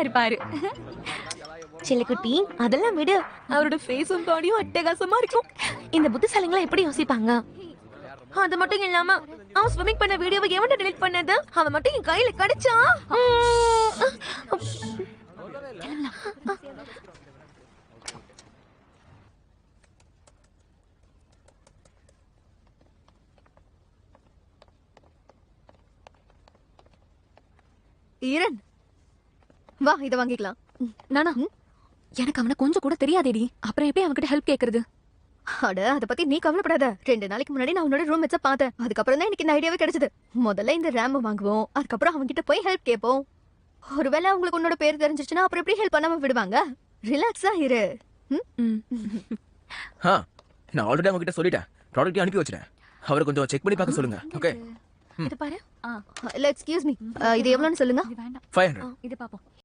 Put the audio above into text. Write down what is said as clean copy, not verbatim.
இருப்பாரு. செல்லக்குட்டி அதெல்லாம் விடு. அவரோட ஃபேஸும் பாடியும் அட்டகாசமா இருக்கும். இந்த புத்திசாலிங்களா எப்படி யோசிப்பாங்க? அது மட்டும் இல்லாம அவன் ஸ்விமிங் பண்ண வீடியோவை எவன்டா டெலீட் பண்ணது? அவன் மட்டும் என் கையில கிடைச்சா ஈரன் வா இத வாங்கிக்கலாம். நானா எனக்கு அவனை கொஞ்சம் கூட தெரியாதேடி. அப்புறம் எப்படி அவன்கிட்ட ஹெல்ப் கேக்குறது? அட அத பத்தி நீ கவலைப்படாத. 2 நாளைக்கு முன்னாடி நான் உன்னோட ரூம் வச்ச பார்த்தேன். அதுக்கப்புறம் தான் எனக்கு இந்த ஐடியாவே கிடைச்சது. முதல்ல இந்த ரேம் வாங்குவோம், அதுக்கப்புறம் அவன்கிட்ட போய் ஹெல்ப் கேட்போம். ஒருவேளை உங்களுக்கு உன்னோட பேர் தெரிஞ்சிச்சுன்னா அப்புறம் எப்படி ஹெல்ப் பண்ணாம விடுவாங்க? ரிலாக்ஸா இரு. நான் ஆல்ரெடி அவங்க கிட்ட சொல்லிட்டேன். ப்ராடக்ட் அனுப்பி வச்சிட்டேன். அவரை கொஞ்சம் செக் பண்ணி பார்க்க சொல்லுங்க. ஓகே. இது பாரு. இல்ல எக்ஸ்கியூஸ் மீ, இது எவ்வளவுன்னு சொல்லுங்க. இது வேண்டாம். 500. இது பாப்போம்.